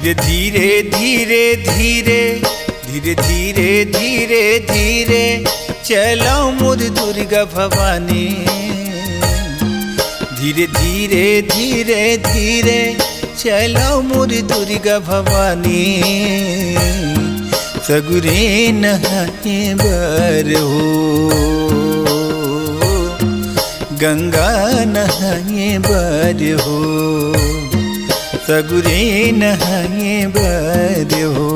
धीरे धीरे धीरे धीरे धीरे धीरे धीरे धीरे चलो मोर दुर्गा भवानी। धीरे धीरे धीरे धीरे चलो मोर दुर्गा भवानी। सगुरे नहाए बर हो गंगा नहाए बर हो। सगुरे नहाए बर हो।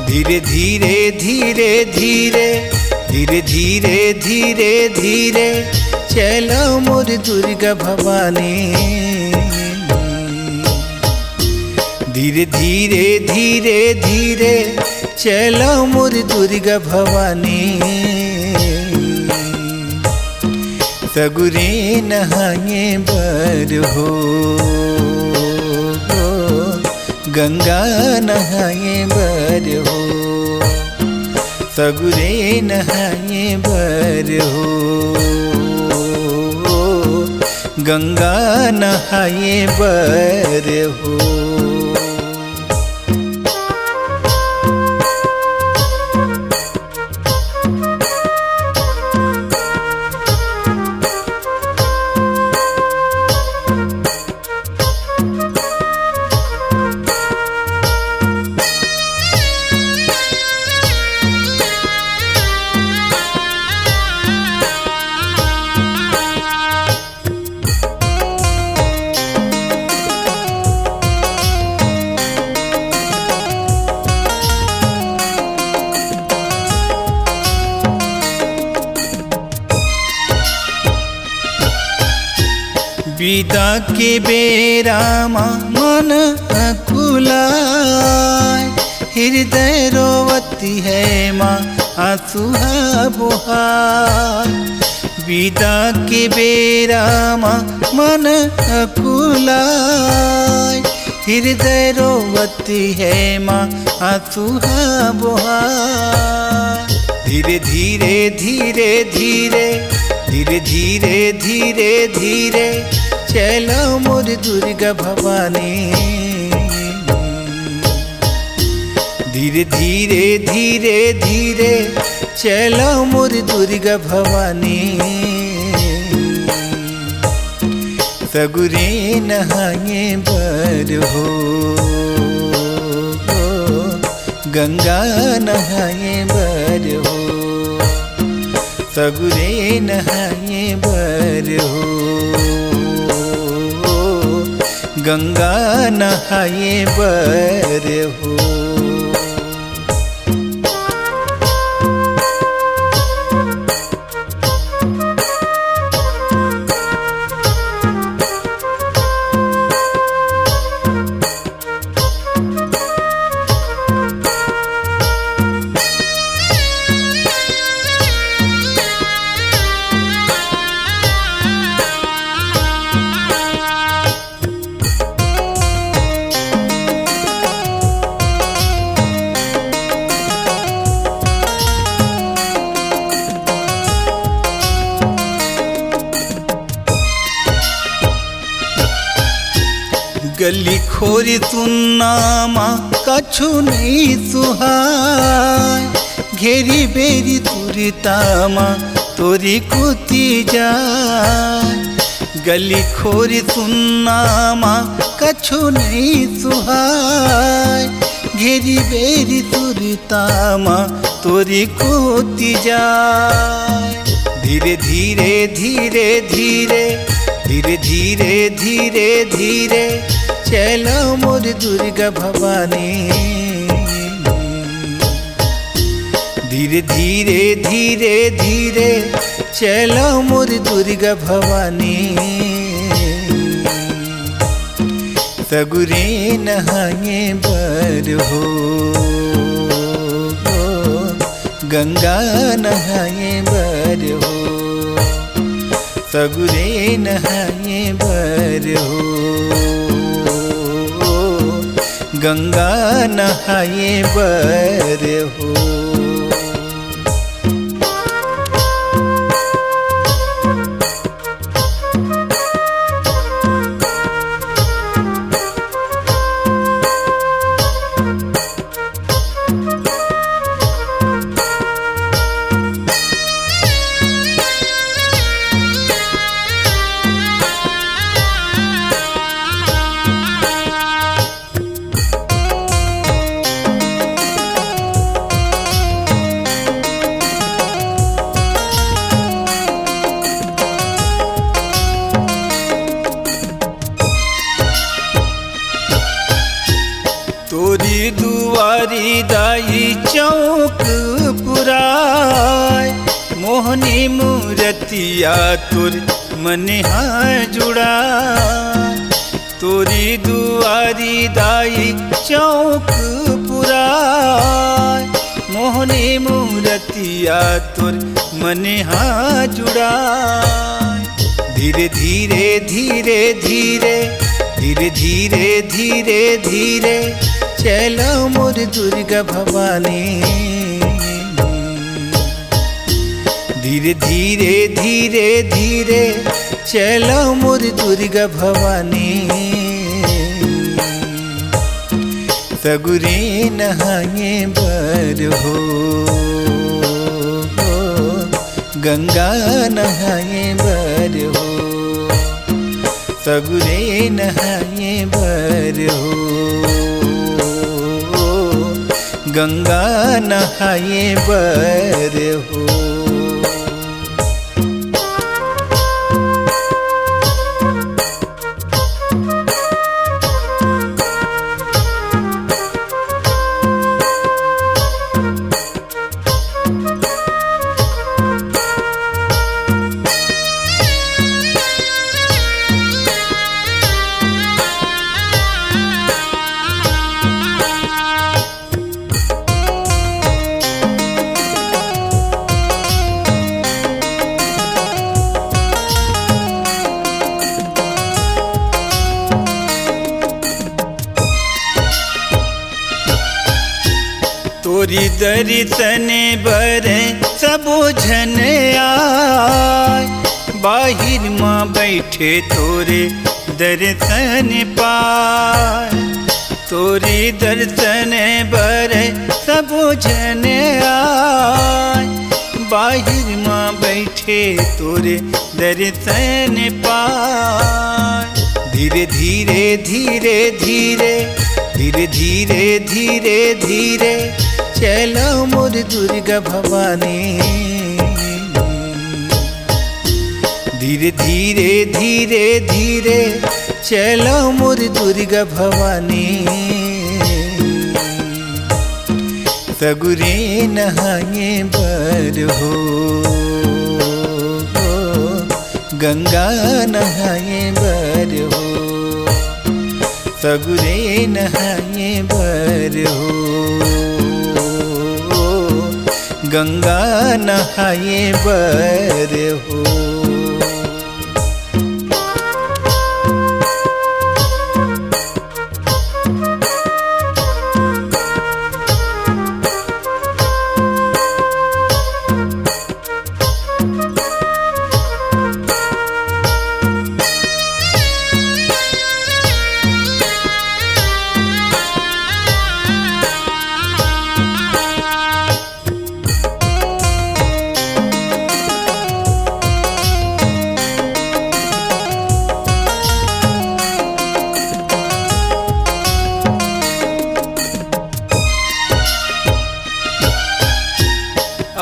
धीरे धीरे धीरे धीरे धीरे धीरे धीरे धीरे चलो मोर दुर्गा भवानी। धीरे धीरे धीरे धीरे चलो मोर दुर्गा भवानी। सगुरे नहाए बर हो गंगा नहाए बर हो। सगुरे नहाए बर हो गंगा नहाए बर हो। विदा के बेरा मन अकुलाय। हृदय रोवती है माँ आंसुहा बुहार। विदा के बेरा मन अकुलाय। हृदय रोवती है माँ आंसुहा बुहार। धीरे धीरे धीरे धीरे धीरे धीरे धीरे धीरे चलो मोर दुर्गा भवानी। धीरे धीरे धीरे धीरे चलो मोर दुर्गा भवानी। सगुरे नहाए बर हो गंगा नहाए बर हो। सगुरे नहाए बर हो गंगा नहाए बर हो। गली खोरी सुनना माँ कछु नहीं सुहाय। घेरी बेरी तुरता माँ तोरी कुती जाय। गली खोरी सुनना माँ कछु नहीं सुहाय। घेरी बेरी तुरता माँ तोरी कुती जाय। धीरे धीरे धीरे धीरे धीरे धीरे धीरे धीरे चलो मोर दुर्गा भवानी। धीरे धीरे धीरे धीरे चलो मोर दुर्गा भवानी। सगुरे नहाए बर हो गंगा नहाए बर हो। सगुरे नहाए बर हो गंगा नहाए बर हो। दुआरी दाई चौक पुराय, मोहनी मूर्तिया तुर मन जुड़ा। तोरी दुआरी दाई चौक पुराय, मोहनी मूर्तिया तुर मन जुड़ा। धीरे धीरे धीरे धीरे धीरे धीरे धीरे धीरे चलो मोर दुर्गा भवानी। धीरे धीरे धीरे धीरे चलो मोर दुर्गा भवानी। सगुरे नहाए बर हो, गंगा नहाए बर हो। सगुरे नहाए बर हो, गंगा नहाए बर हो। तोरी दर्शन बर सबो झन आय, बाहिर माँ बैठे तोरे दर्शन पाय। तोरी दर्शन बर सबो झन आय, बाहिर माँ बैठे तोरे दर्शन पाय। धीरे धीरे धीरे धीरे धीरे धीरे धीरे धीरे चलो मोर दुर्गा भवानी। धीरे धीरे धीरे धीरे चलो मोर दुर्गा भवानी। सगुरे नहाए बर हो, गंगा नहाए बर हो। सगुरे नहाए बर हो, गंगा नहाए बर हो।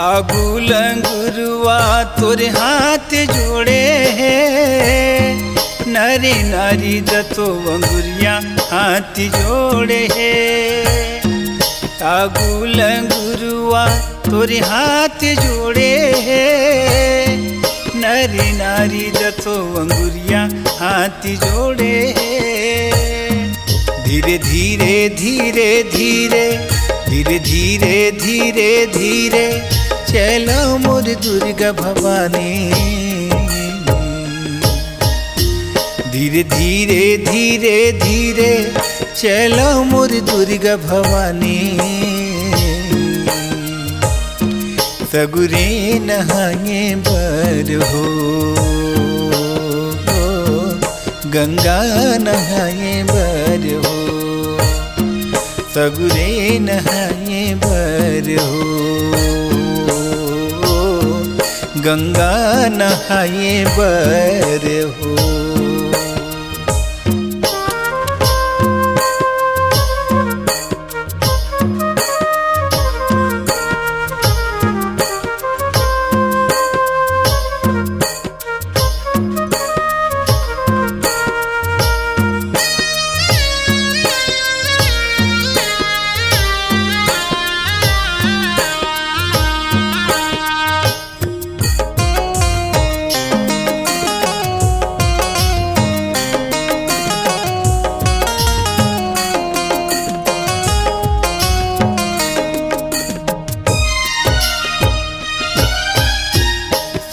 आगू लंगुरुआ तोरे हाथ जोड़े है, नारी नारी दतो अंगुरिया हाथ जोड़े है। आगू लंगुरुआ तोरे हाथ जोड़े है, नारी नारी दतो अंगुरिया हाथ जोड़े है। धीरे धीरे धीरे धीरे धीरे धीरे धीरे धीरे चलो मोर दुर्गा भवानी। धीरे धीरे धीरे धीरे चलो मोर दुर्गा भवानी। सगुरे नहाए बर हो, गंगा नहाए बर हो। सगुरे नहाए बर हो, गंगा नहाए बर हो।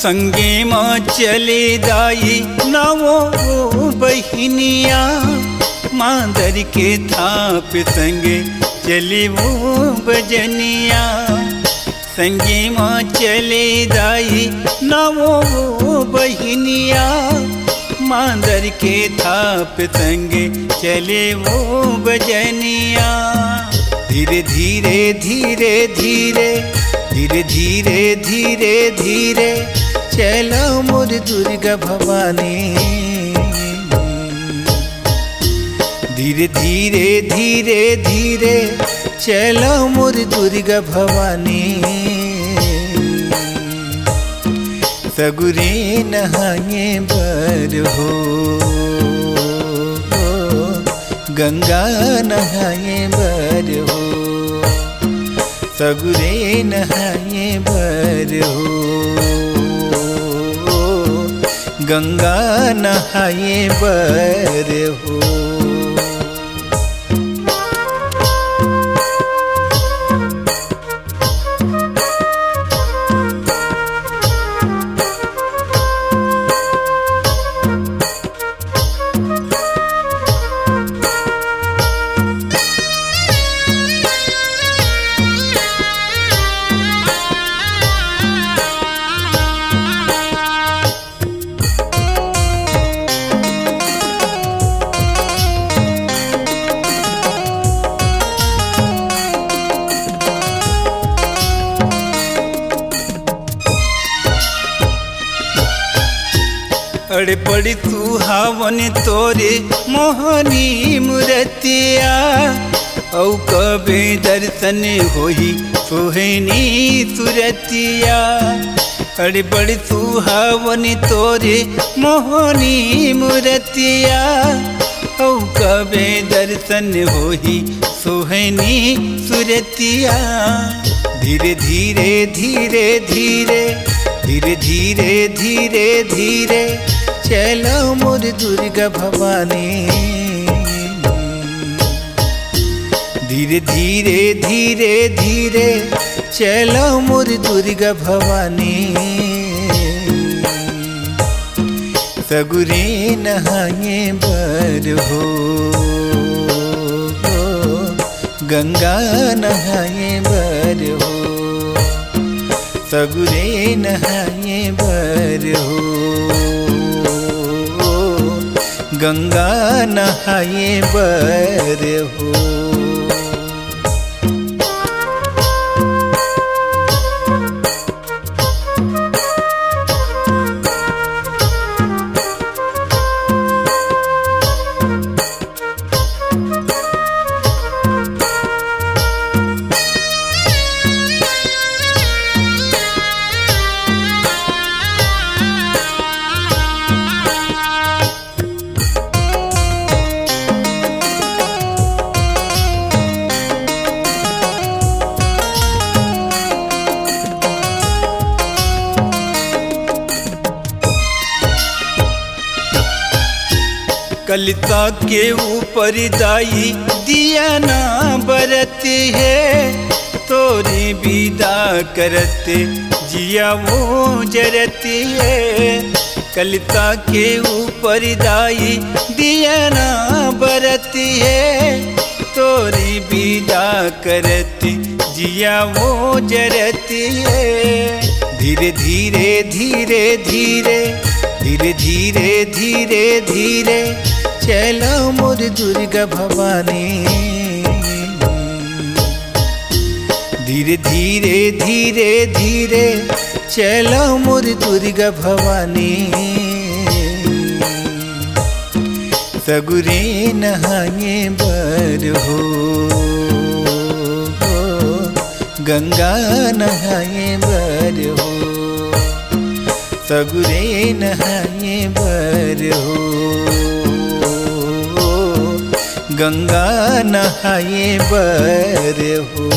संगे माँ चले दाई नवो बहिनिया, मांदर के थाप संगे चले वो बजनिया। संगे माँ चले दाई नवो बहिनिया, मांदर के थाप संगे चले वो बजनिया। धीरे धीरे धीरे धीरे धीरे धीरे धीरे धीरे चलो मोर दुर्गा भवानी। धीरे धीरे धीरे धीरे चलो मोर दुर्गा भवानी। सगुरे नहाए बर हो, गंगा नहाए बर हो। सगुरे नहाए बर हो, गंगा नहाए बर हो। अड़े पड़ी तू हावन तोरे मोहनी मूर्तिया, औ कबे दर्शन होही सोहनी सुरतिया। अड़े बड़ी तू हावन तोरे मोहनी मूर्तिया, औ कबे दर्शन होही सोहनी सुरतिया। धीरे धीरे धीरे धीरे धीरे धीरे धीरे धीरे चलो मोर दुर्गा भवानी। धीरे धीरे धीरे धीरे चलो मोर दुर्गा भवानी। सगुरे नहाए बर हो, गंगा नहाए बर हो। सगुरे नहाए बर हो, गंगा नहाए बर हो। कलिता के ऊपर दाई दिया ना बरती है, तोरी विदा करते जिया वो जरती है। कलिता के ऊपर दाई दिया ना बरती है, तोरी विदा करती जिया वो जरती है। धीरे धीरे धीरे धीरे धीरे धीरे धीरे धीरे चलो मोर दुर्गा भवानी। धीरे धीरे धीरे धीरे चलो मोर दुर्गा भवानी। सगुरे नहाए बर हो, गंगा नहाए बर हो। सगुरे नहाए बर हो, गंगा नहाए बर हो।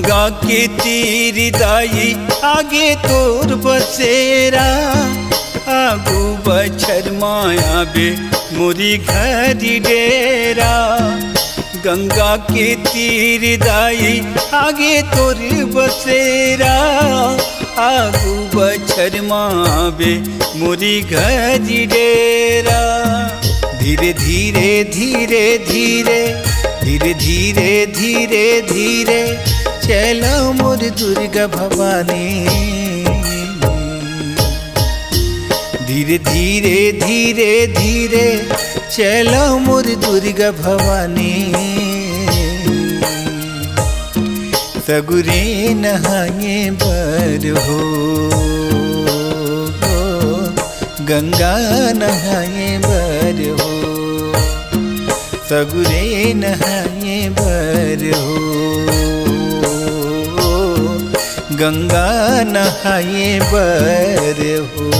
गंगा के तीर दाई आगे तोर बसेरा, आगू बछर माया बे मोरी घरी डेरा। गंगा के तीर दाई आगे तोर बसेरा, आगू बछर माबे मोरी घरी डेरा। धीरे धीरे धीरे धीरे धीरे धीरे धीरे धीरे चलो मोर दुर्गा भवानी। धीरे धीरे धीरे धीरे चलो मोर दुर्गा भवानी। सगुरे नहाए बर हो, गंगा नहाए बर हो। सगुरे नहाए बर हो, गंगा नहाए बर हो।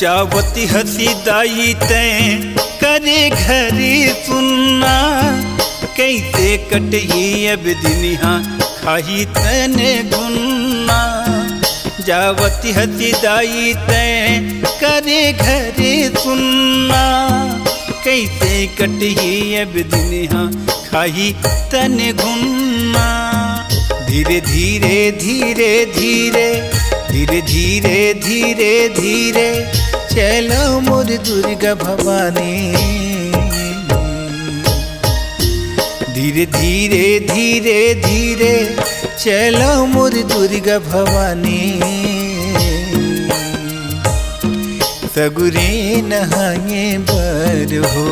जावती हसी दाई तैं करे घरी सुनना, कैसे कटही अब दिनिहा खाही तने गुन्ना। जावती हसी दाई तैं करे घरी सुनना, कैसे कटही अब दिनिहा खाही तने गुन्ना। धीरे धीरे धीरे धीरे धीरे धीरे धीरे धीरे चलो मोर दुर्गा भवानी। धीरे धीरे धीरे धीरे चलो मोर दुर्गा भवानी। सगुरे नहाए बर हो,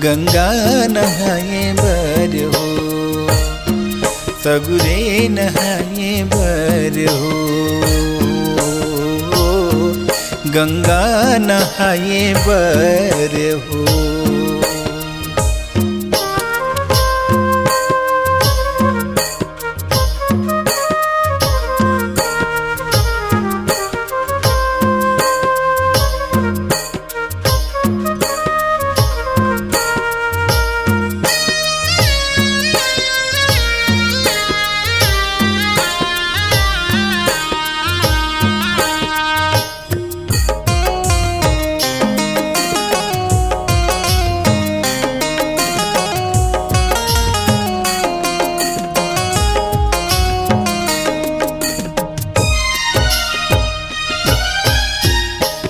गंगा नहाए बर हो। सगुरे नहाए बर हो, गंगा नहाए बर हो।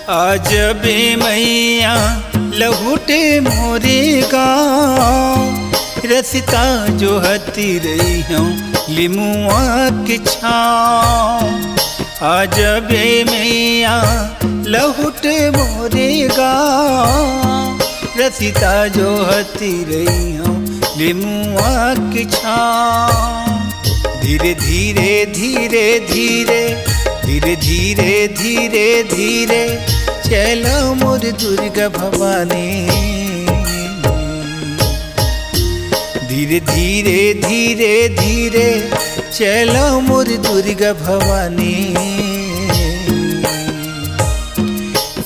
आज बे मैया लहुटे मोरे गाँव, रसिता जो हती रही हूँ लिमुआ के छाँव। आज बे मैया लहुटे मोरे गाँव, रसिता जो हती रही हूँ लिमुआ के छाँव। धीरे धीरे धीरे धीरे धीरे धीरे धीरे धीरे चलो मोर दुर्गा भवानी। धीरे धीरे धीरे धीरे चलो मोर दुर्गा भवानी।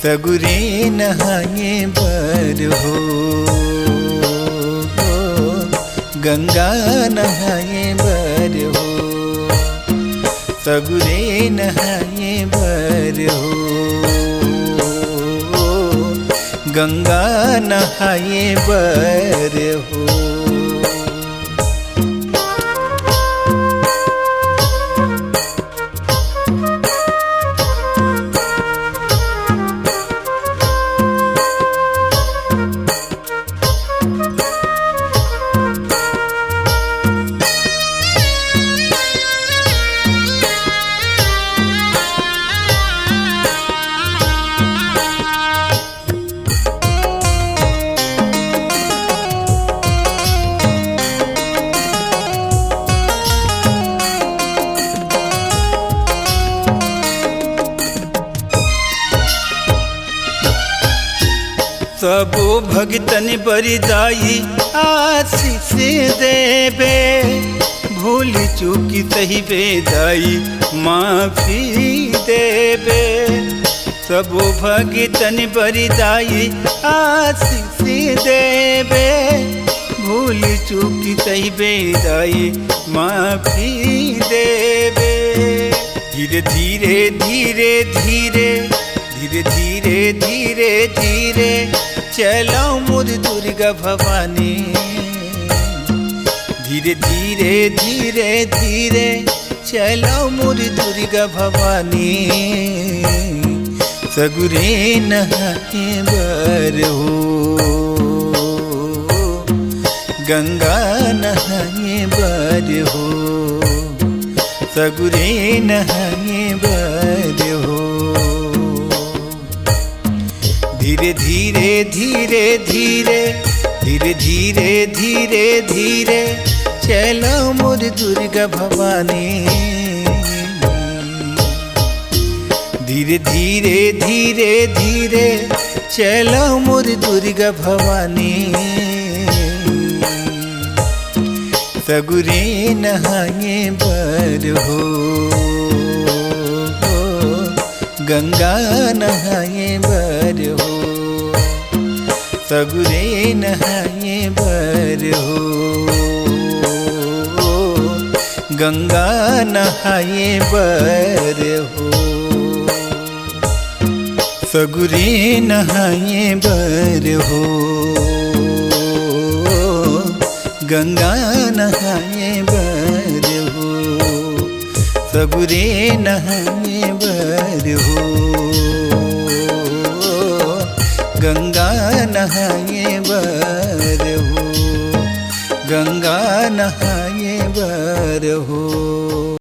सगुरे नहाए बर हो, गंगा नहाए बर हो। सगुरे नहाए बर हो, गंगा नहाए बर हो। सबो भगतन बरिदाई आशीष देबे, भूल चूकी सही बेदाई माफी देबे। सबो भगतन बरिदाई आशीष देबे, भूल चूकी सही बेदाई माफी देबे। धीरे धीरे धीरे धीरे धीरे धीरे धीरे धीरे चलो मोर दुर्गा भवानी। धीरे धीरे धीरे धीरे चलो मोर दुर्गा भवानी। सगुरे नहाए बर हो, गंगा नहाए बर हो, सगुरे नहाए बर हो। धीरे धीरे धीरे धीरे धीरे धीरे धीरे धीरे चलो मोर दुर्गा भवानी। धीरे धीरे धीरे धीरे चलो मोर दुर्गा भवानी। सगुरे नहाए बर हो, गंगा नहाए बर हो, सगुरे नहाए बर हो, गंगा नहाए बर हो, सगुरे नहाए बर हो, गंगा नहाए बर हो, सगुरे नहाए बर हो, गंगा नहाए बर हो, गंगा नहाए बर हो।